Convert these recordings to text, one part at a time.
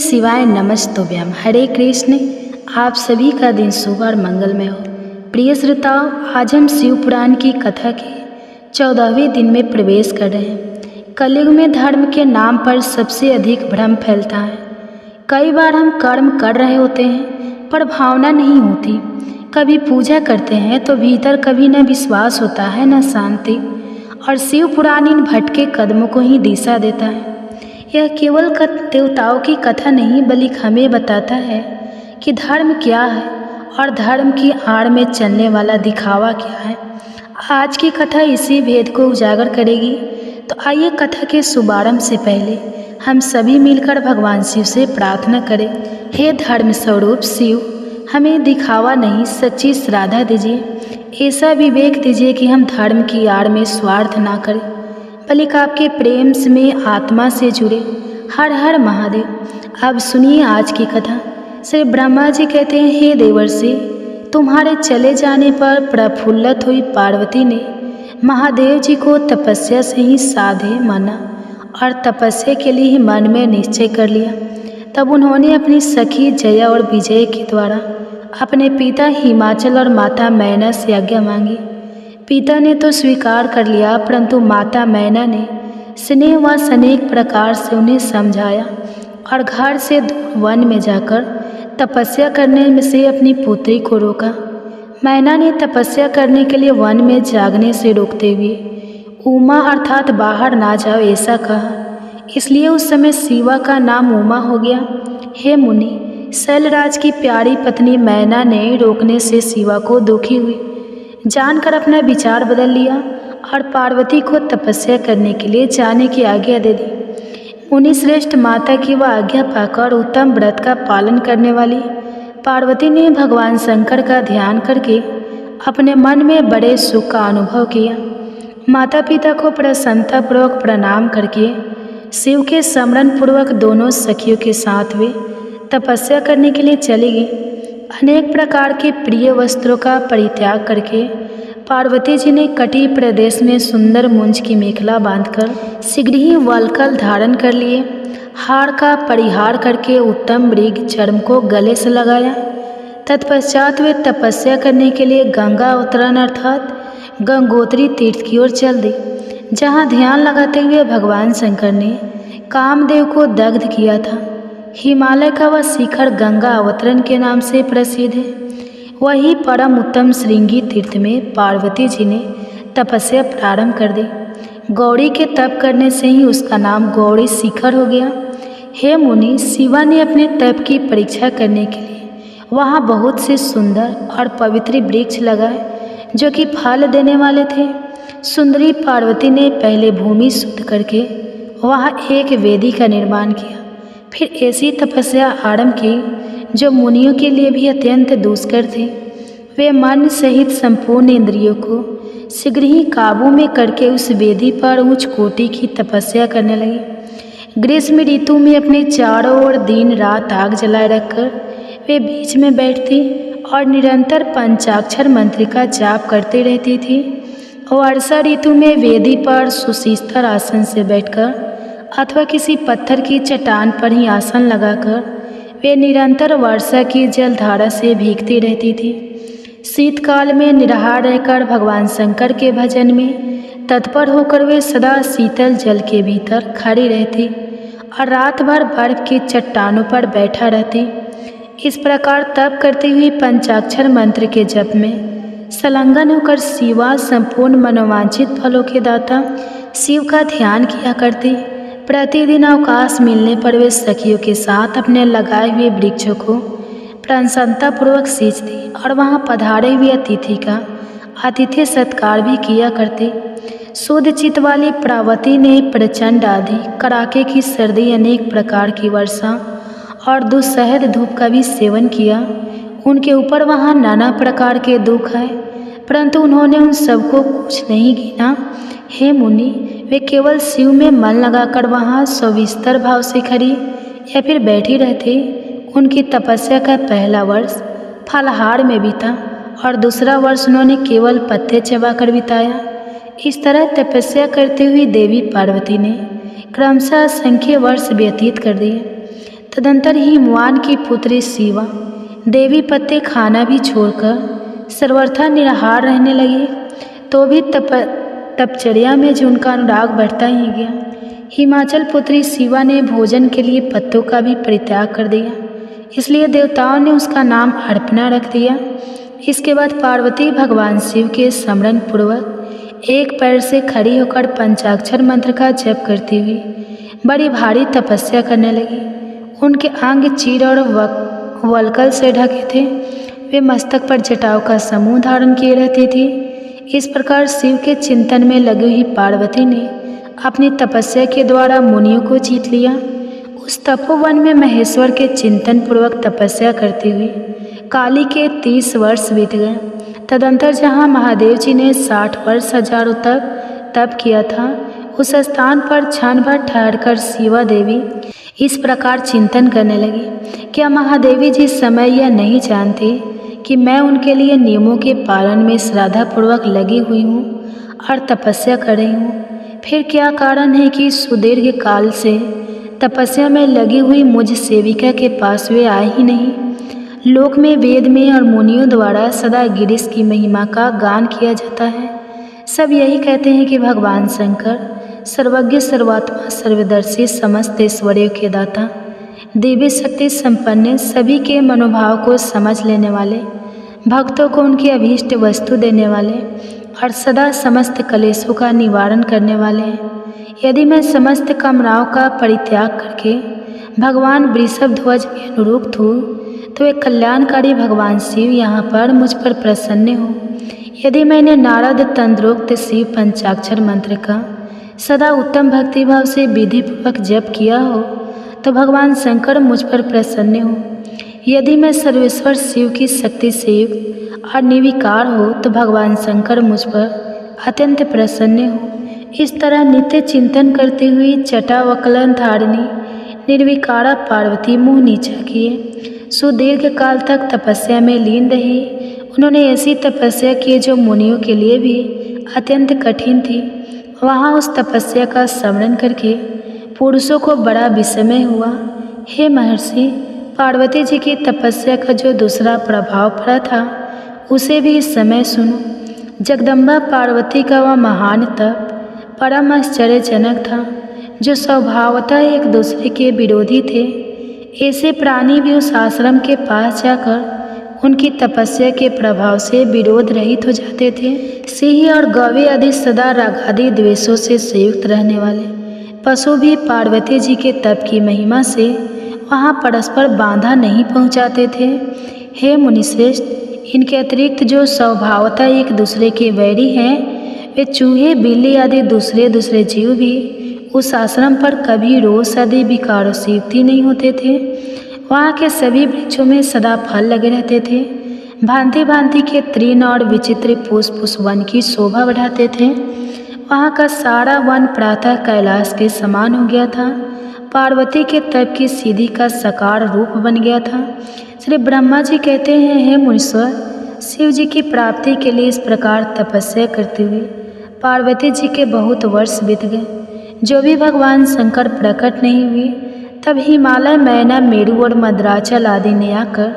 शिवाय नमस्तुभ्यम। हरे कृष्ण। आप सभी का दिन शुभ और मंगलमय हो। प्रिय श्रोताओं, आज हम शिव पुराण की कथा के 14वें दिन में प्रवेश कर रहे हैं। कलयुग में धर्म के नाम पर सबसे अधिक भ्रम फैलता है। कई बार हम कर्म कर रहे होते हैं पर भावना नहीं होती। कभी पूजा करते हैं तो भीतर कभी न विश्वास होता है न शांति। और शिव पुराण इन भटके कदमों को ही दिशा देता है। यह केवल देवताओं की कथा नहीं बल्कि हमें बताता है कि धर्म क्या है और धर्म की आड़ में चलने वाला दिखावा क्या है। आज की कथा इसी भेद को उजागर करेगी। तो आइए कथा के शुभारंभ से पहले हम सभी मिलकर भगवान शिव से प्रार्थना करें। हे धर्म स्वरूप शिव, हमें दिखावा नहीं सच्ची श्रद्धा दीजिए। ऐसा विवेक दीजिए कि हम धर्म की आड़ में स्वार्थ ना करें बल्कि आपके प्रेम में आत्मा से जुड़े। हर हर महादेव। अब सुनिए आज की कथा। श्री ब्रह्मा जी कहते हैं, हे देवर्षि, तुम्हारे चले जाने पर प्रफुल्लित हुई पार्वती ने महादेव जी को तपस्या से ही साधे माना और तपस्या के लिए ही मन में निश्चय कर लिया। तब उन्होंने अपनी सखी जया और विजय के द्वारा अपने पिता हिमाचल और माता मैना से आज्ञा मांगी। पिता ने तो स्वीकार कर लिया, परंतु माता मैना ने स्नेह व अनेक प्रकार से उन्हें समझाया और घर से वन में जाकर तपस्या करने से अपनी पुत्री को रोका। मैना ने तपस्या करने के लिए वन में जागने से रोकते हुए उमा अर्थात बाहर ना जाओ ऐसा कहा। इसलिए उस समय शिवा का नाम उमा हो गया। हे मुनि, शैलराज की प्यारी पत्नी मैना ने रोकने से शिवा को दुखी हुई, जानकर अपना विचार बदल लिया और पार्वती को तपस्या करने के लिए जाने की आज्ञा दे दी। मुनि श्रेष्ठ माता की वह आज्ञा पाकर उत्तम व्रत का पालन करने वाली पार्वती ने भगवान शंकर का ध्यान करके अपने मन में बड़े सुख का अनुभव किया। माता पिता को प्रसन्नतापूर्वक प्रणाम करके शिव के स्मरण पूर्वक दोनों सखियों के साथ वे तपस्या करने के लिए चली गई। अनेक प्रकार के प्रिय वस्त्रों का परित्याग करके पार्वती जी ने कटी प्रदेश में सुंदर मुंज की मेखला बांधकर शीघ्र ही वल्कल धारण कर लिए। हार का परिहार करके उत्तम मृग चर्म को गले से लगाया। तत्पश्चात वे तपस्या करने के लिए गंगा अवतरण अर्थात गंगोत्री तीर्थ की ओर चल दी, जहाँ ध्यान लगाते हुए भगवान शंकर ने कामदेव को दग्ध किया था। हिमालय का वह शिखर गंगा अवतरण के नाम से प्रसिद्ध है। वही परम उत्तम श्रृंगी तीर्थ में पार्वती जी ने तपस्या प्रारंभ कर दी। गौरी के तप करने से ही उसका नाम गौरी शिखर हो गया। हे मुनि, शिवा ने अपने तप की परीक्षा करने के लिए वहाँ बहुत से सुंदर और पवित्र वृक्ष लगाए जो कि फल देने वाले थे। सुंदरी पार्वती ने पहले भूमि शुद्ध करके वहाँ एक वेदी का निर्माण किया, फिर ऐसी तपस्या आरंभ की जो मुनियों के लिए भी अत्यंत दुष्कर थी। वे मन सहित संपूर्ण इंद्रियों को शीघ्र ही काबू में करके उस वेदी पर उच्च कोटि की तपस्या करने लगे। ग्रीष्म ऋतु में अपने चारों ओर दिन रात आग जलाए रखकर वे बीच में बैठती और निरंतर पंचाक्षर मंत्र का जाप करती रहती थी। वर्षा ऋतु में वेदी पर सुशिस्तर आसन से बैठकर अथवा किसी पत्थर की चट्टान पर ही आसन लगाकर वे निरंतर वर्षा की जलधारा से भीगती रहती थी। शीतकाल में निराहार रहकर भगवान शंकर के भजन में तत्पर होकर वे सदा शीतल जल के भीतर खड़ी रहती और रात भर बर्फ की चट्टानों पर बैठा रहती। इस प्रकार तप करती हुई पंचाक्षर मंत्र के जप में संलग्न होकर शिवा संपूर्ण मनोवांछित फलों के दाता शिव का ध्यान किया करती। प्रतिदिन अवकाश मिलने पर वे सखियों के साथ अपने लगाए हुए वृक्षों को प्रसन्नतापूर्वक सींचती और वहाँ पधारे हुए अतिथि का आतिथ्य सत्कार भी किया करते। शुद्ध चित्त वाली पार्वती ने प्रचंड आंधी, कड़ाके की सर्दी, अनेक प्रकार की वर्षा और दुस्सहद धूप का भी सेवन किया। उनके ऊपर वहाँ नाना प्रकार के दुख आए, परंतु उन्होंने उन सबको कुछ नहीं गिना। हे मुनि, वे केवल शिव में मन लगाकर वहाँ सविस्तर भाव से खड़ी या फिर बैठी रहती। उनकी तपस्या का पहला वर्ष फलाहार में बीता और दूसरा वर्ष उन्होंने केवल पत्ते चबाकर बिताया। इस तरह तपस्या करते हुए देवी पार्वती ने क्रमशः असंख्य वर्ष व्यतीत कर दिए। तदंतर हिमवान की पुत्री शिवा देवी पत्ते खाना भी छोड़कर सर्वथा निराहार रहने लगी। तो भी तपचर्या में जो उनका अनुराग बढ़ता ही गया। हिमाचल पुत्री शिवा ने भोजन के लिए पत्तों का भी परित्याग कर दिया, इसलिए देवताओं ने उसका नाम अर्पणा रख दिया। इसके बाद पार्वती भगवान शिव के स्मरण पूर्वक एक पैर से खड़ी होकर पंचाक्षर मंत्र का जप करती हुई बड़ी भारी तपस्या करने लगी। उनके अंग चीर और वलकल से ढके थे। वे मस्तक पर जटाओं का समूह धारण किए रहती थी। इस प्रकार शिव के चिंतन में लगी हुई पार्वती ने अपनी तपस्या के द्वारा मुनियों को जीत लिया। उस तपोवन में महेश्वर के चिंतन पूर्वक तपस्या करती हुई काली के 30 वर्ष बीत गए। तदंतर जहाँ महादेव जी ने 60 वर्ष हजारों तक तप किया था, उस स्थान पर क्षण भर ठहरकर शिवा देवी इस प्रकार चिंतन करने लगी, क्या महादेवी जी समय यह नहीं जानती कि मैं उनके लिए नियमों के पालन में श्रद्धापूर्वक लगी हुई हूँ और तपस्या कर रही हूँ। फिर क्या कारण है कि सुदीर्घ काल से तपस्या में लगी हुई मुझ सेविका के पास वे आए ही नहीं। लोक में, वेद में और मुनियों द्वारा सदा गिरीश की महिमा का गान किया जाता है। सब यही कहते हैं कि भगवान शंकर सर्वज्ञ, सर्वात्मा, सर्वदर्शी, समस्त ऐश्वर्यों के दाता, दिव्य शक्ति संपन्न, सभी के मनोभाव को समझ लेने वाले, भक्तों को उनकी अभीष्ट वस्तु देने वाले और सदा समस्त कलेशों का निवारण करने वाले हैं। यदि मैं समस्त कामनाओं का परित्याग करके भगवान वृषभ ध्वज में अनुरूप हूँ, तो वे कल्याणकारी भगवान शिव यहाँ पर मुझ पर प्रसन्न हो। यदि मैंने नारद तंत्रोक्त शिव पंचाक्षर मंत्र का सदा उत्तम भक्तिभाव से विधिपूर्वक जप किया हो, तो भगवान शंकर मुझ पर प्रसन्न हो। यदि मैं सर्वेश्वर शिव की शक्ति से युक्त और निर्विकार हो, तो भगवान शंकर मुझ पर अत्यंत प्रसन्न हो। इस तरह नित्य चिंतन करती हुई जटावकलन धारिणी निर्विकारा पार्वती मुँह नीचा किए सुदीर्घ काल तक तपस्या में लीन रही। उन्होंने ऐसी तपस्या की जो मुनियों के लिए भी अत्यंत कठिन थी। वहाँ उस तपस्या का स्मरण करके पुरुषों को बड़ा विस्मय हुआ। हे महर्षि, पार्वती जी की तपस्या का जो दूसरा प्रभाव पड़ा था, उसे भी इस समय सुनो। जगदम्बा पार्वती का वह महान तप परम आश्चर्यजनक था, जो स्वभावतः एक दूसरे के विरोधी थे। ऐसे प्राणी भी उस आश्रम के पास जाकर उनकी तपस्या के प्रभाव से विरोध रहित हो जाते थे। सिंह और गौवे आदि सदा रागादि द्वेषों से संयुक्त रहने वाले पशु भी पार्वती जी के तप की महिमा से वहाँ परस्पर बांधा नहीं पहुँचाते थे। हे मुनिश्रेष्ठ, इनके अतिरिक्त जो स्वभावतः एक दूसरे के वैरी हैं, वे चूहे, बिल्ली आदि दूसरे जीव भी उस आश्रम पर कभी रोष आदि विकारों से युक्त नहीं होते थे। वहाँ के सभी वृक्षों में सदा फल लगे रहते थे। भांति भांति के तृण और विचित्र पुष्प उस वन की शोभा बढ़ाते थे। वहाँ का सारा वन प्रातः कैलाश के समान हो गया था। पार्वती के तप की सीधी का साकार रूप बन गया था। श्री ब्रह्मा जी कहते हैं, हे मुनीश्वर, शिव जी की प्राप्ति के लिए इस प्रकार तपस्या करते हुए पार्वती जी के बहुत वर्ष बीत गए। जो भी भगवान शंकर प्रकट नहीं हुए, तब हिमालय, मैना, मेरू और मद्राचल आदि ने आकर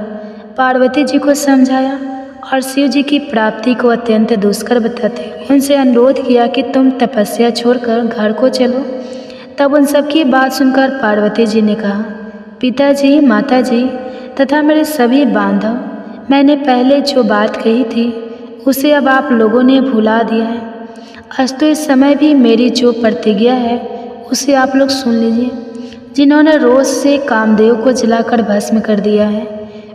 पार्वती जी को समझाया और शिव जी की प्राप्ति को अत्यंत दुष्कर बताते उनसे अनुरोध किया कि तुम तपस्या छोड़कर घर को चलो। तब उन सबकी बात सुनकर पार्वती जी ने कहा, पिताजी, माताजी तथा मेरे सभी बांधव, मैंने पहले जो बात कही थी उसे अब आप लोगों ने भुला दिया है। अस्तु इस समय भी मेरी जो प्रतिज्ञा है उसे आप लोग सुन लीजिए। जिन्होंने रोष से कामदेव को जलाकर भस्म कर दिया है,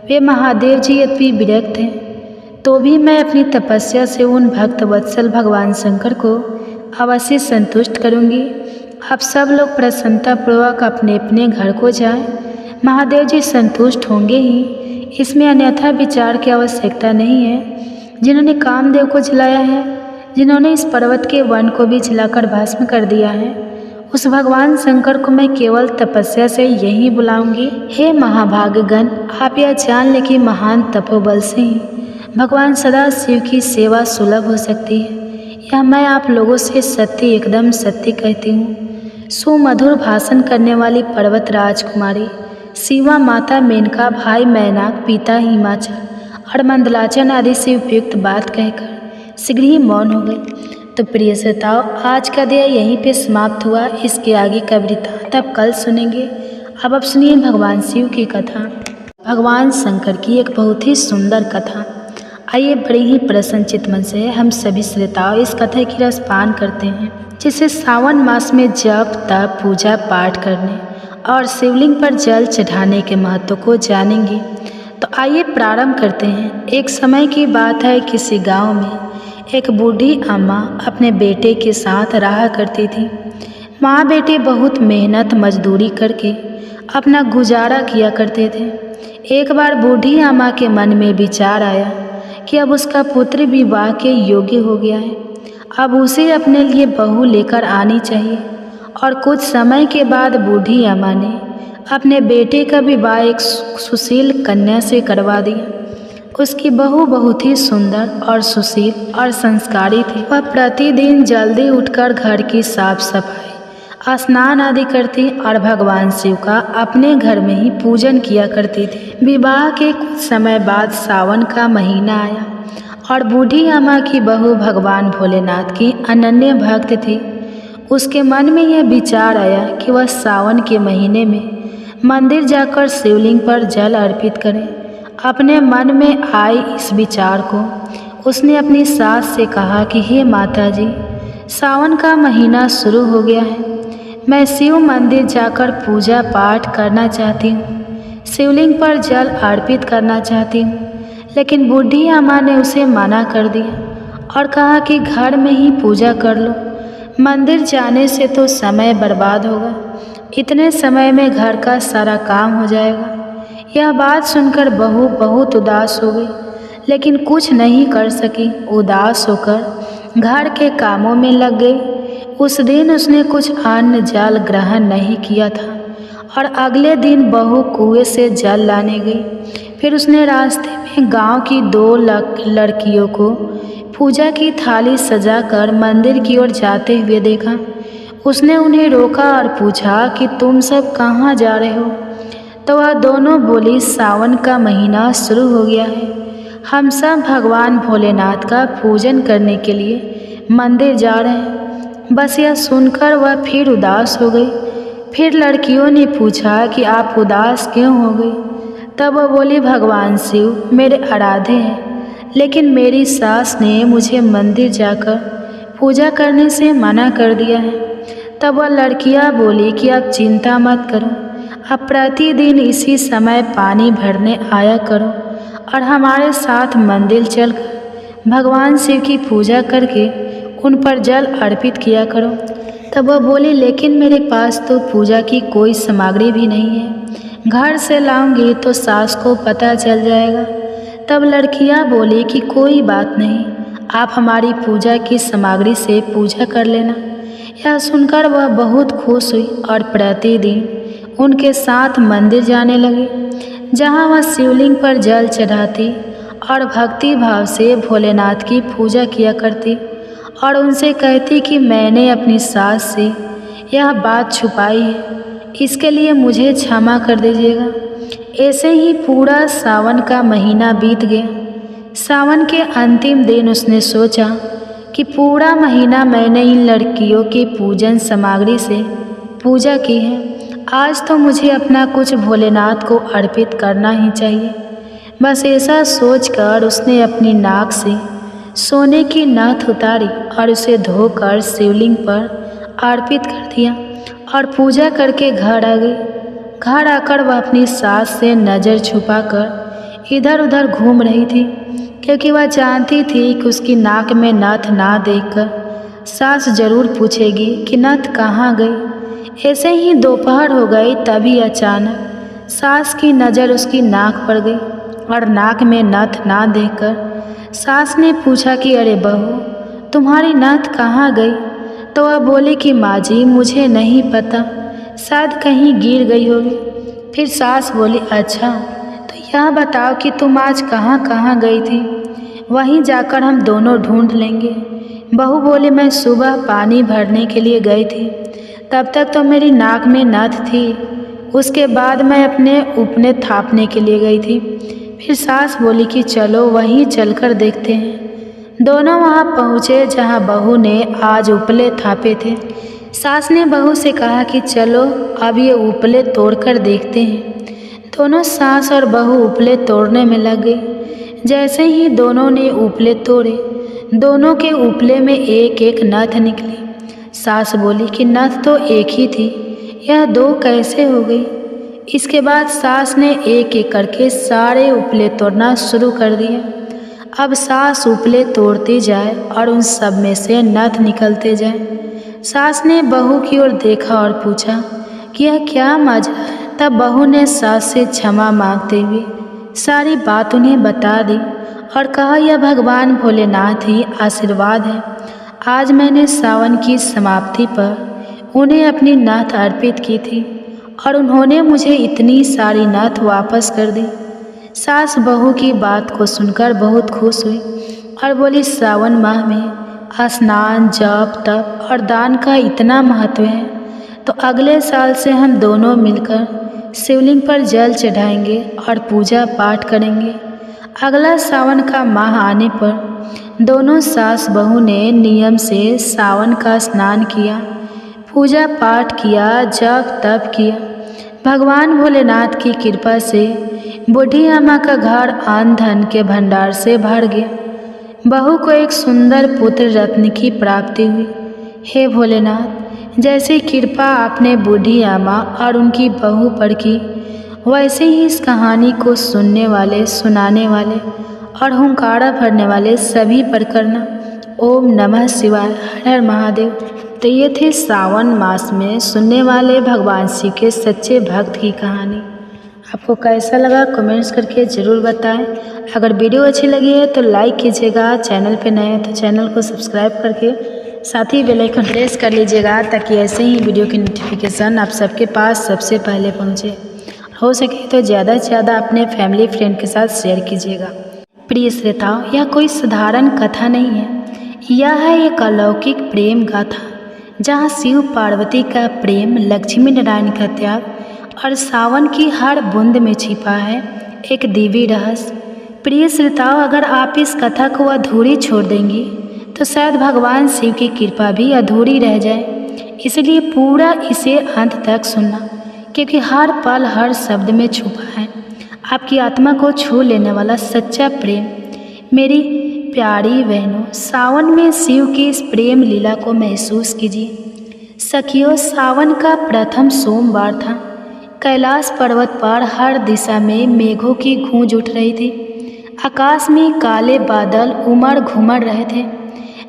वे महादेव जी अति विरक्त हैं। तो भी मैं अपनी तपस्या से उन भक्त वत्सल भगवान शंकर को अवश्य संतुष्ट करूंगी। आप सब लोग प्रसन्नतापूर्वक अपने अपने घर को जाएं। महादेव जी संतुष्ट होंगे ही, इसमें अन्यथा विचार की आवश्यकता नहीं है। जिन्होंने कामदेव को जलाया है, जिन्होंने इस पर्वत के वन को भी जलाकर भस्म कर दिया है, उस भगवान शंकर को मैं केवल तपस्या से यही बुलाऊंगी। हे महाभागगण, आप यह जान ले कि महान तपोबल से ही भगवान सदा शिव की सेवा सुलभ हो सकती है। यह मैं आप लोगों से सत्य, एकदम सत्य कहती हूँ। सुमधुर भाषण करने वाली पर्वत राजकुमारी शिवा, माता मेनका, भाई मैनाक, पिता हिमाचल और मंदलाचल आदि से उपयुक्त बात कहकर शीघ्र ही मौन हो गए। तो प्रिय श्रोताओं, आज का अध्याय यहीं पे समाप्त हुआ। इसके आगे का वृत्तांत अब कल सुनेंगे। अब सुनिए भगवान शिव की कथा, भगवान शंकर की एक बहुत ही सुंदर कथा। आइए बड़े ही प्रसन्नचित मन से हम सभी श्रोताओं इस कथा की रसपान करते हैं, जिसे सावन मास में जप, तप, पूजा पाठ करने और शिवलिंग पर जल चढ़ाने के महत्व को जानेंगे। तो आइए प्रारंभ करते हैं। एक समय की बात है, किसी गांव में एक बूढ़ी अम्मा अपने बेटे के साथ रहा करती थी। माँ बेटे बहुत मेहनत मजदूरी करके अपना गुजारा किया करते थे। एक बार बूढ़ी अम्मा के मन में विचार आया कि अब उसका पुत्र विवाह के योग्य हो गया है, अब उसे अपने लिए बहू लेकर आनी चाहिए। और कुछ समय के बाद बूढ़ी अम्मा ने अपने बेटे का विवाह एक सुशील कन्या से करवा दिया। उसकी बहू बहुत ही सुंदर और सुशील और संस्कारी थी। वह प्रतिदिन जल्दी उठकर घर की साफ सफाई, स्नान आदि करती और भगवान शिव का अपने घर में ही पूजन किया करती थी। विवाह के कुछ समय बाद सावन का महीना आया और बूढ़ी अम्मा की बहू भगवान भोलेनाथ की अनन्य भक्त थी। उसके मन में यह विचार आया कि वह सावन के महीने में मंदिर जाकर शिवलिंग पर जल अर्पित करे। अपने मन में आए इस विचार को उसने अपनी सास से कहा कि हे माता जी, सावन का महीना शुरू हो गया है, मैं शिव मंदिर जाकर पूजा पाठ करना चाहती हूँ, शिवलिंग पर जल अर्पित करना चाहती हूँ। लेकिन बूढ़ी अम्मा ने उसे मना कर दिया और कहा कि घर में ही पूजा कर लो, मंदिर जाने से तो समय बर्बाद होगा, इतने समय में घर का सारा काम हो जाएगा। यह बात सुनकर बहू बहुत उदास हो गई, लेकिन कुछ नहीं कर सकी। उदास होकर घर के कामों में लग गई। उस दिन उसने कुछ अन्न जल ग्रहण नहीं किया था और अगले दिन बहू कुएं से जल लाने गई। फिर उसने रास्ते में गांव की 2 लड़कियों को पूजा की थाली सजाकर मंदिर की ओर जाते हुए देखा। उसने उन्हें रोका और पूछा कि तुम सब कहाँ जा रहे हो? तो वह दोनों बोली, सावन का महीना शुरू हो गया है, हम सब भगवान भोलेनाथ का पूजन करने के लिए मंदिर जा रहे हैं। बस यह सुनकर वह फिर उदास हो गई। फिर लड़कियों ने पूछा कि आप उदास क्यों हो गई? तब वह बोली, भगवान शिव मेरे आराध्य हैं, लेकिन मेरी सास ने मुझे मंदिर जाकर पूजा करने से मना कर दिया है। तब वह लड़कियां बोली कि आप चिंता मत करो, आप प्रतिदिन इसी समय पानी भरने आया करो और हमारे साथ मंदिर चलकर भगवान शिव की पूजा करके उन पर जल अर्पित किया करो। तब वह बोली, लेकिन मेरे पास तो पूजा की कोई सामग्री भी नहीं है, घर से लाऊंगी तो सास को पता चल जाएगा। तब लड़कियां बोली कि कोई बात नहीं, आप हमारी पूजा की सामग्री से पूजा कर लेना। यह सुनकर वह बहुत खुश हुई और प्रतिदिन उनके साथ मंदिर जाने लगी, जहां वह शिवलिंग पर जल चढ़ाती और भक्ति भाव से भोलेनाथ की पूजा किया करती और उनसे कहती कि मैंने अपनी सास से यह बात छुपाई है, इसके लिए मुझे क्षमा कर दीजिएगा। ऐसे ही पूरा सावन का महीना बीत गया। सावन के अंतिम दिन उसने सोचा कि पूरा महीना मैंने इन लड़कियों की पूजन सामग्री से पूजा की है, आज तो मुझे अपना कुछ भोलेनाथ को अर्पित करना ही चाहिए। बस ऐसा सोचकर उसने अपनी नाक से सोने की नथ उतारी और उसे धोकर शिवलिंग पर अर्पित कर दिया और पूजा करके घर आ गई। घर आकर वह अपनी सास से नज़र छुपाकर इधर उधर घूम रही थी, क्योंकि वह जानती थी कि उसकी नाक में नथ ना देखकर सास जरूर पूछेगी कि नथ कहाँ गई। ऐसे ही दोपहर हो गई, तभी अचानक सास की नज़र उसकी नाक पर गई और नाक में नथ ना देखकर सास ने पूछा कि अरे बहू, तुम्हारी नथ कहाँ गई? तो वह बोली कि माँ जी, मुझे नहीं पता, शायद कहीं गिर गई होगी। फिर सास बोली, अच्छा तो यह बताओ कि तुम आज कहाँ कहाँ गई थी, वहीं जाकर हम दोनों ढूंढ लेंगे। बहू बोली, मैं सुबह पानी भरने के लिए गई थी, तब तक तो मेरी नाक में नथ थी, उसके बाद मैं अपने उपने थापने के लिए गई थी। फिर सास बोली कि चलो वहीं चलकर देखते हैं। दोनों वहाँ पहुँचे जहाँ बहू ने आज उपले थापे थे। सास ने बहू से कहा कि चलो अब ये उपले तोड़कर देखते हैं। दोनों सास और बहू उपले तोड़ने में लग गई। जैसे ही दोनों ने उपले तोड़े, दोनों के उपले में एक एक नथ निकली। सास बोली कि नथ तो एक ही थी, यह दो कैसे हो गई। इसके बाद सास ने एक एक करके सारे उपले तोड़ना शुरू कर दिए। अब सास उपले तोड़ती जाए और उन सब में से नथ निकलते जाए। सास ने बहू की ओर देखा और पूछा कि यह क्या मजा है। तब बहू ने सास से क्षमा मांगते हुए सारी बात उन्हें बता दी और कहा यह भगवान भोलेनाथ ही आशीर्वाद है। आज मैंने सावन की समाप्ति पर उन्हें अपनी नथ अर्पित की थी और उन्होंने मुझे इतनी सारी नथ वापस कर दी। सास बहू की बात को सुनकर बहुत खुश हुई और बोली सावन माह में स्नान, जप, तप और दान का इतना महत्व है, तो अगले साल से हम दोनों मिलकर शिवलिंग पर जल चढ़ाएंगे और पूजा पाठ करेंगे। अगला सावन का माह आने पर दोनों सास बहू ने नियम से सावन का स्नान किया, पूजा पाठ किया, जप तप किया। भगवान भोलेनाथ की कृपा से बूढ़ी अम्मा का घर अन्न धन के भंडार से भर गया। बहू को एक सुंदर पुत्र रत्न की प्राप्ति हुई। हे भोलेनाथ, जैसी कृपा आपने बूढ़ी अम्मा और उनकी बहू पर की, वैसे ही इस कहानी को सुनने वाले, सुनाने वाले और हुंकारा भरने वाले सभी पर करना। ओम नमः शिवाय, हर हर महादेव। तो ये थे सावन मास में सुनने वाले भगवान शिव के सच्चे भक्त की कहानी। आपको कैसा लगा कमेंट्स करके ज़रूर बताएं। अगर वीडियो अच्छी लगी है तो लाइक कीजिएगा, चैनल पे नए हैं तो चैनल को सब्सक्राइब करके साथ ही बेल आइकन प्रेस कर लीजिएगा ताकि ऐसे ही वीडियो की नोटिफिकेशन आप सबके पास सबसे पहले पहुँचे। हो सके तो ज़्यादा से ज़्यादा अपने फैमिली फ्रेंड के साथ शेयर कीजिएगा। प्रिय श्रोताओ, यह कोई साधारण कथा नहीं है, यह है एक अलौकिक प्रेम गाथा जहाँ शिव पार्वती का प्रेम, लक्ष्मी नारायण का त्याग और सावन की हर बूंद में छिपा है एक दिव्य रहस्य। प्रिय श्रोताओ, अगर आप इस कथा को अधूरी छोड़ देंगी तो शायद भगवान शिव की कृपा भी अधूरी रह जाए। इसलिए पूरा इसे अंत तक सुनना, क्योंकि हर पल हर शब्द में छुपा है आपकी आत्मा को छू लेने वाला सच्चा प्रेम। मेरी प्यारी बहनों, सावन में शिव की इस प्रेम लीला को महसूस कीजिए। सखियों, सावन का प्रथम सोमवार था। कैलाश पर्वत पर हर दिशा में मेघों की गूंज उठ रही थी। आकाश में काले बादल उमड़ घुमड़ रहे थे।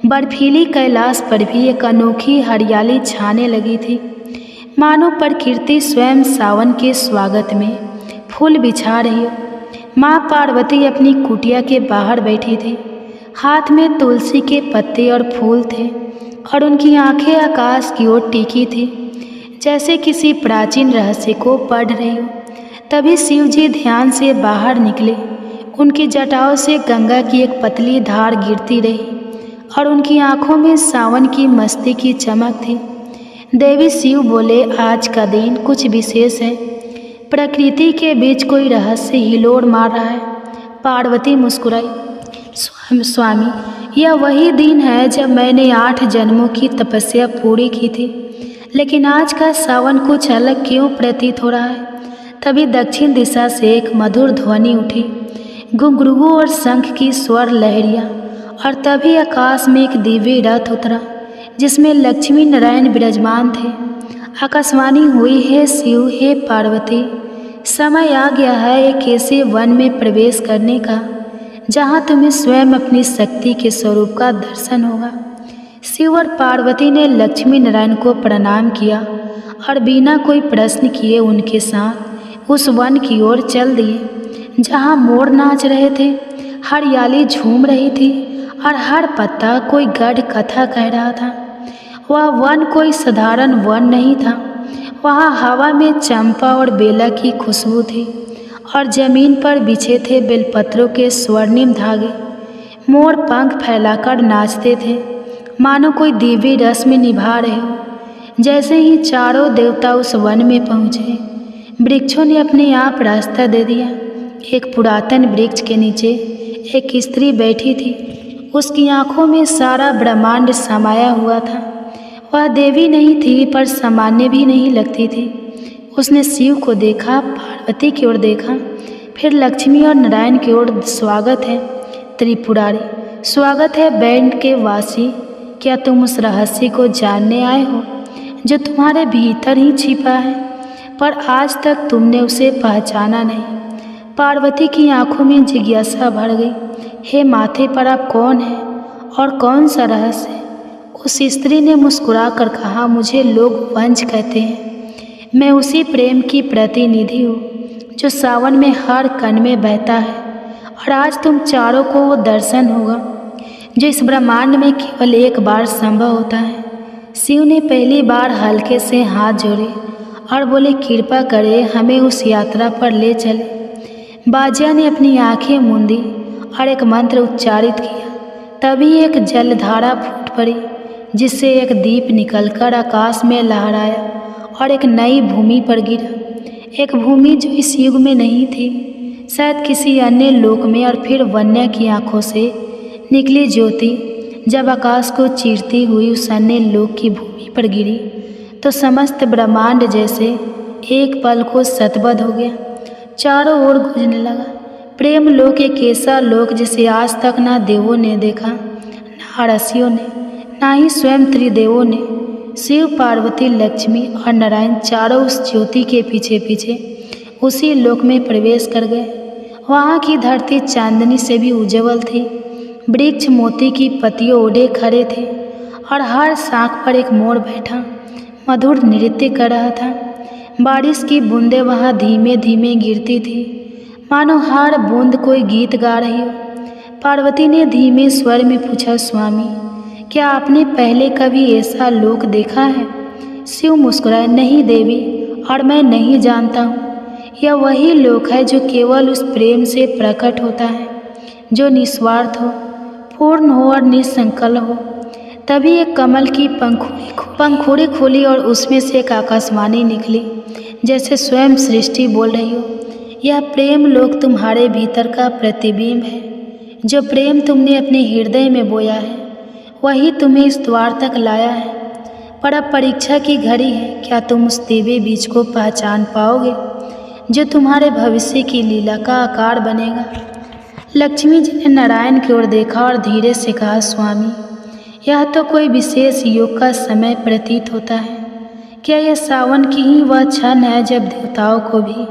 बर्फीली कैलाश पर भी एक अनोखी हरियाली छाने लगी थी, मानो प्रकृति स्वयं सावन के स्वागत में फूल बिछा रही हो। माँ पार्वती अपनी कुटिया के बाहर बैठी थी। हाथ में तुलसी के पत्ते और फूल थे और उनकी आंखें आकाश की ओर टिकी थी, जैसे किसी प्राचीन रहस्य को पढ़ रही हो। तभी शिव जी ध्यान से बाहर निकले। उनकी जटाओं से गंगा की एक पतली धार गिरती रही और उनकी आंखों में सावन की मस्ती की चमक थी। देवी शिव बोले, आज का दिन कुछ विशेष है। प्रकृति के बीच कोई रहस्य हिलोर मार रहा है। पार्वती मुस्कुराई, स्वामी, यह वही दिन है जब मैंने 8 जन्मों की तपस्या पूरी की थी, लेकिन आज का सावन कुछ अलग क्यों प्रतीत हो रहा है। तभी दक्षिण दिशा से एक मधुर ध्वनि उठी, घुंघरू और शंख की स्वर लहरियाँ, और तभी आकाश में एक दिव्य रथ उतरा जिसमें लक्ष्मी नारायण विराजमान थे। आकाशवाणी हुई, हे शिव, हे पार्वती, समय आ गया है एक ऐसे वन में प्रवेश करने का जहाँ तुम्हें स्वयं अपनी शक्ति के स्वरूप का दर्शन होगा। शिव और पार्वती ने लक्ष्मी नारायण को प्रणाम किया और बिना कोई प्रश्न किए उनके साथ उस वन की ओर चल दिए जहाँ मोर नाच रहे थे, हरियाली झूम रही थी और हर पत्ता कोई गढ़ कथा कह रहा था। वह वन कोई साधारण वन नहीं था। वहाँ हवा में चंपा और बेला की खुशबू थी और जमीन पर बिछे थे बेलपत्रों के स्वर्णिम धागे। मोर पंख फैलाकर नाचते थे, मानो कोई दिव्य रस में निभा रहे हो। जैसे ही चारों देवता उस वन में पहुँचे, वृक्षों ने अपने आप रास्ता दे दिया। एक पुरातन वृक्ष के नीचे एक स्त्री बैठी थी। उसकी आंखों में सारा ब्रह्मांड समाया हुआ था। वह देवी नहीं थी पर सामान्य भी नहीं लगती थी। उसने शिव को देखा, पार्वती की ओर देखा, फिर लक्ष्मी और नारायण की ओर। स्वागत है त्रिपुरारी, स्वागत है बैंड के वासी। क्या तुम उस रहस्य को जानने आए हो जो तुम्हारे भीतर ही छिपा है, पर आज तक तुमने उसे पहचाना नहीं। पार्वती की आंखों में जिज्ञासा भर गई। हे माथे पर आप कौन हैं और कौन सा रहस्य? उस स्त्री ने मुस्कुरा कर कहा, मुझे लोग वंश कहते हैं। मैं उसी प्रेम की प्रतिनिधि हूँ जो सावन में हर कण में बहता है, और आज तुम चारों को वो दर्शन होगा जो इस ब्रह्मांड में केवल एक बार संभव होता है। शिव ने पहली बार हल्के से हाथ जोड़े और बोले, कृपा करे हमें उस यात्रा पर ले चले। बाजिया ने अपनी आंखें मूंदी और एक मंत्र उच्चारित किया। तभी एक जलधारा फूट पड़ी जिससे एक दीप निकलकर आकाश में लहराया और एक नई भूमि पर गिरा। एक भूमि जो इस युग में नहीं थी, शायद किसी अन्य लोक में। और फिर वन्या की आंखों से निकली ज्योति जब आकाश को चीरती हुई उस अन्य लोक की भूमि पर गिरी तो समस्त ब्रह्मांड जैसे एक पल को सतबद्ध हो गया, चारों ओर गूंजने लगा। प्रेम लोक एक ऐसा लोक जिसे आज तक ना देवों ने देखा, ना ऋषियों ने, ना ही स्वयं त्रिदेवों ने। शिव, पार्वती, लक्ष्मी और नारायण चारों उस ज्योति के पीछे पीछे उसी लोक में प्रवेश कर गए। वहाँ की धरती चांदनी से भी उज्जवल थी। वृक्ष मोती की पत्तियों ओढ़े खड़े थे और हर शाख पर एक मोर बैठा मधुर नृत्य कर रहा था। बारिश की बूंदें वहाँ धीमे धीमे गिरती थी, मानो हर बूंद कोई गीत गा रही हो। पार्वती ने धीमे स्वर में पूछा, स्वामी, क्या आपने पहले कभी ऐसा लोक देखा है? शिव मुस्कुराए, नहीं देवी, और मैं नहीं जानता हूँ। यह वही लोक है जो केवल उस प्रेम से प्रकट होता है जो निस्वार्थ हो, पूर्ण हो और निसंकल्प हो। तभी एक कमल की पंखुड़ी खुली और उसमें से एक आकाशवाणी निकली, जैसे स्वयं सृष्टि बोल रही हो। यह प्रेम लोक तुम्हारे भीतर का प्रतिबिंब है। जो प्रेम तुमने अपने हृदय में बोया है वही तुम्हें इस द्वार तक लाया है। पर अब परीक्षा की घड़ी है। क्या तुम उस दिव्य बीज को पहचान पाओगे जो तुम्हारे भविष्य की लीला का आकार बनेगा? लक्ष्मी जी ने नारायण की ओर देखा और धीरे से कहा, स्वामी, यह तो कोई विशेष योग का समय प्रतीत होता है। क्या यह सावन की ही वह क्षण है जब देवताओं को भी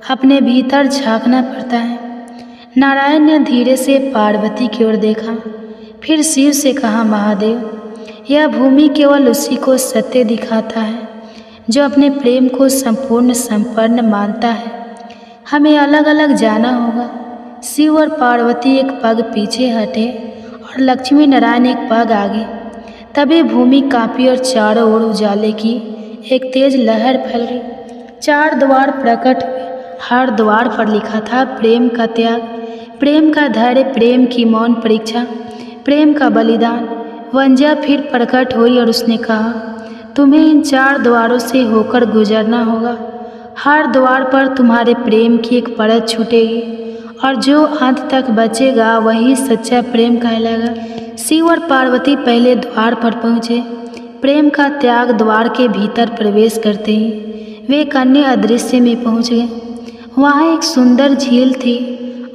अपने भीतर झांकना पड़ता है? नारायण ने धीरे से पार्वती की ओर देखा, फिर शिव से कहा, महादेव, यह भूमि केवल उसी को सत्य दिखाता है जो अपने प्रेम को संपूर्ण संपन्न मानता है। हमें अलग अलग जाना होगा। शिव और पार्वती एक पग पीछे हटे और लक्ष्मी नारायण एक पग आगे। तभी भूमि कांपी और चारों ओर उजाले की एक तेज लहर फैल गई। 4 द्वार प्रकट हुए। हर द्वार पर लिखा था, प्रेम का त्याग, प्रेम का धैर्य, प्रेम की मौन परीक्षा, प्रेम का बलिदान। वंजा फिर प्रकट हुई और उसने कहा, तुम्हें इन 4 द्वारों से होकर गुजरना होगा। हर द्वार पर तुम्हारे प्रेम की एक परत छूटेगी और जो अंत तक बचेगा वही सच्चा प्रेम कहलाएगा। शिव और पार्वती पहले द्वार पर पहुँचे। प्रेम का त्याग द्वार के भीतर प्रवेश करते ही वे एक अन्य अदृश्य में पहुँच गए। वहाँ एक सुंदर झील थी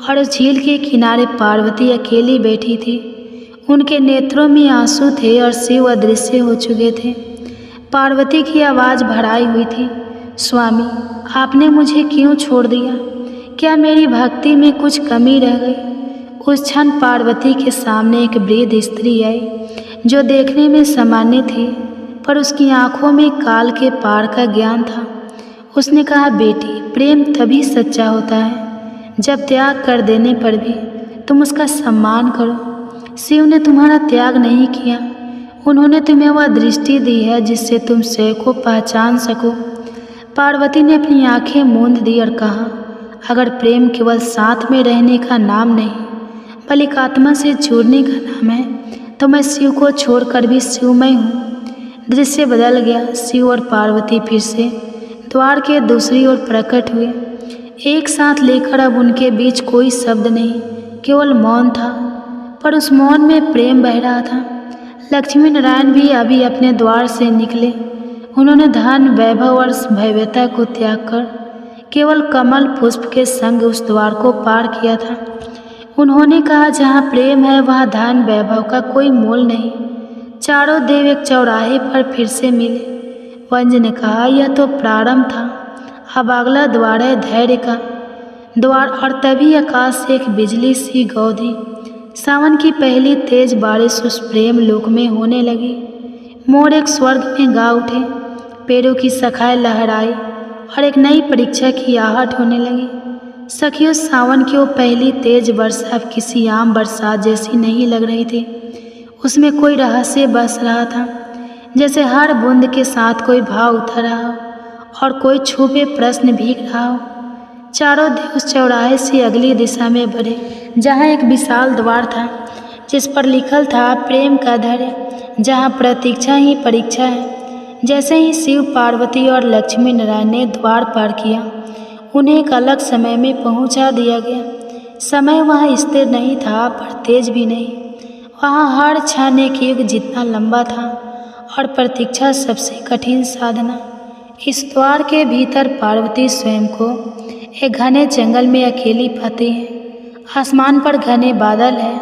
और उस झील के किनारे पार्वती अकेली बैठी थी। उनके नेत्रों में आंसू थे और शिव अदृश्य हो चुके थे। पार्वती की आवाज़ भराई हुई थी, स्वामी, आपने मुझे क्यों छोड़ दिया? क्या मेरी भक्ति में कुछ कमी रह गई? उस क्षण पार्वती के सामने एक वृद्ध स्त्री आई जो देखने में सामान्य थी, पर उसकी आंखों में काल के पार का ज्ञान था। उसने कहा, बेटी, प्रेम तभी सच्चा होता है जब त्याग कर देने पर भी तुम उसका सम्मान करो। शिव ने तुम्हारा त्याग नहीं किया। उन्होंने तुम्हें वह दृष्टि दी है जिससे तुम स्वयं को पहचान सको। पार्वती ने अपनी आंखें मूंद दी और कहा, अगर प्रेम केवल साथ में रहने का नाम नहीं बल्कि आत्मा से जुड़ने का नाम है तो मैं शिव को छोड़कर भी शिवमय हूँ। दृश्य बदल गया। शिव और पार्वती फिर से द्वार के दूसरी ओर प्रकट हुए। एक साथ लेकर अब उनके बीच कोई शब्द नहीं, केवल मौन था, पर उस मौन में प्रेम बह रहा था। लक्ष्मी नारायण भी अभी अपने द्वार से निकले। उन्होंने धन, वैभव और भव्यता को त्याग कर केवल कमल पुष्प के संग उस द्वार को पार किया था। उन्होंने कहा, जहाँ प्रेम है वहाँ धन वैभव का कोई मोल नहीं। चारों देव एक चौराहे पर फिर से मिले। वंज ने कहा, यह तो प्रारंभ था, अब अगला द्वार है धैर्य का द्वार। और तभी आकाश से एक बिजली सी गौधी सावन की पहली तेज बारिश उस प्रेम लोक में होने लगी। मोर एक स्वर्ग में गा उठे, पेड़ों की शाखाएं लहराई और एक नई परीक्षा की आहट होने लगी। सखियों, सावन की वो पहली तेज वर्षा अब किसी आम बरसात जैसी नहीं लग रही थी। उसमें कोई रहस्य बस रहा था, जैसे हर बूंद के साथ कोई भाव उतर रहा हो और कोई छुपे प्रश्न भीग रहा हो। चारों देव उस चौराहे से अगली दिशा में बढ़े, जहाँ एक विशाल द्वार था जिस पर लिखल था प्रेम का धैर्य, जहाँ प्रतीक्षा ही परीक्षा है। जैसे ही शिव, पार्वती और लक्ष्मी नारायण ने द्वार पार किया, उन्हें एक अलग समय में पहुंचा दिया गया। समय वहाँ स्थिर नहीं था, पर तेज भी नहीं। वहाँ हर क्षण एक युग जितना लंबा था और प्रतीक्षा सबसे कठिन साधना। इस द्वार के भीतर पार्वती स्वयं को एक घने जंगल में अकेली पाती है। आसमान पर घने बादल हैं,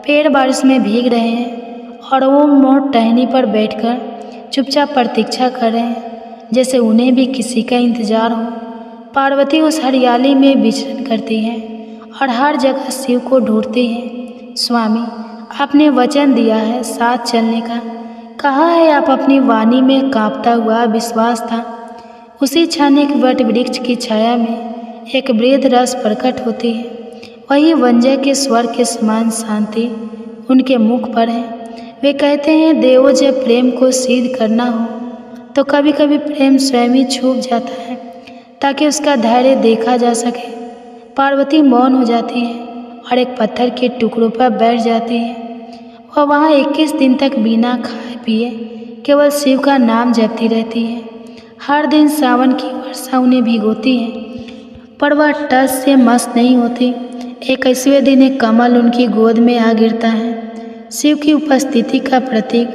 पेड़ बारिश में भीग रहे हैं और वो मोर टहनी पर बैठकर चुपचाप प्रतीक्षा कर रहे हैं, जैसे उन्हें भी किसी का इंतजार हो। पार्वती उस हरियाली में विचरण करती है और हर जगह शिव को ढूंढती है। स्वामी, आपने वचन दिया है साथ चलने का, कहा है आप अपनी वाणी में कांपता हुआ विश्वास था। उसी क्षण एक वट वृक्ष की छाया में एक वृद्ध रस प्रकट होती है। वही वंजय के स्वर के समान शांति उनके मुख पर है। वे कहते हैं, देवो, जब प्रेम को सिद्ध करना हो तो कभी कभी प्रेम स्वयं ही छूप जाता है ताकि उसका धैर्य देखा जा सके। पार्वती मौन हो जाती है और एक पत्थर के टुकड़ों पर बैठ जाती है। वह वहाँ 21 दिन तक बिना खाए पिए केवल शिव का नाम जपती रहती है। हर दिन सावन की वर्षा उन्हें भिगोती है, पर वह टस से मस्त नहीं होती। 21वें दिन एक कमल उनकी गोद में आ गिरता है, शिव की उपस्थिति का प्रतीक।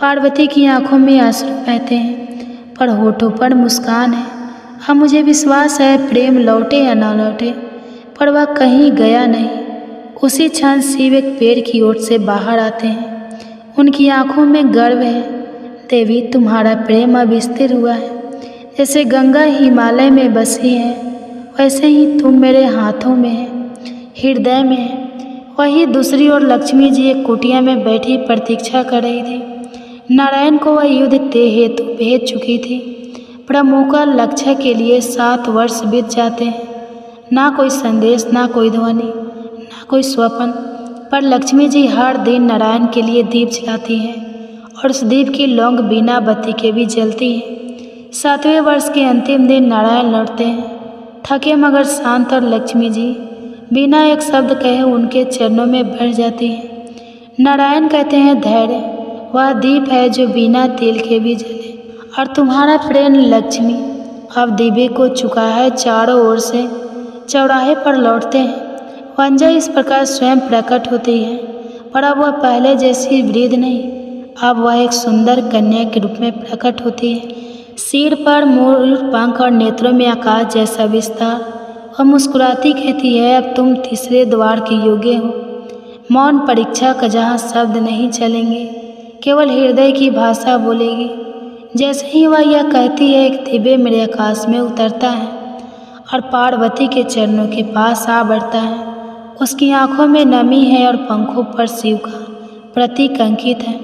पार्वती की आंखों में आंसू बहते हैं, पर होठों पर मुस्कान है। अब मुझे विश्वास है प्रेम लौटे या न लौटे, पर वह कहीं गया नहीं। उसी क्षण शिव एक पेड़ की ओर से बाहर आते हैं। उनकी आंखों में गर्व है। देवी, तुम्हारा प्रेम अब स्थिर हुआ है। जैसे गंगा हिमालय में बसी है, वैसे ही तुम मेरे हाथों में है, हृदय में है। वही दूसरी ओर लक्ष्मी जी एक कुटिया में बैठी प्रतीक्षा कर रही थी। नारायण को वह युद्ध ते हेतु भेज चुकी थी। प्रभु का लक्ष्य के लिए 7 वर्ष बीत जाते हैं। ना कोई संदेश, ना कोई ध्वनि, ना कोई स्वप्न, पर लक्ष्मी जी हर दिन नारायण के लिए दीप जलाती हैं और उस दीप की लौंग बिना बत्ती के भी जलती है। 7वें वर्ष के अंतिम दिन नारायण लौटते हैं, थके मगर शांत, और लक्ष्मी जी बिना एक शब्द कहे उनके चरणों में बैठ जाती हैं। नारायण कहते हैं, धैर्य वह दीप है जो बिना तेल के भी जले, और तुम्हारा प्रेम लक्ष्मी अब दीपे को चुका है। चारों ओर से चौराहे पर लौटते हैं। वंजा इस प्रकार स्वयं प्रकट होती है, पर अब वह पहले जैसी वृद्ध नहीं, अब वह एक सुंदर कन्या के रूप में प्रकट होती है। सिर पर मोर पंख और नेत्रों में आकाश जैसा विस्तार। वह मुस्कुराती कहती है, अब तुम तीसरे द्वार के योग्य हो। मौन परीक्षा का जहाँ शब्द नहीं चलेंगे, केवल हृदय की भाषा बोलेगी। जैसे ही वह यह कहती है, एक दिव्य मेरे आकाश में उतरता है और पार्वती के चरणों के पास आ बढ़ता है। उसकी आंखों में नमी है और पंखों पर शिव का प्रतीक अंकित है।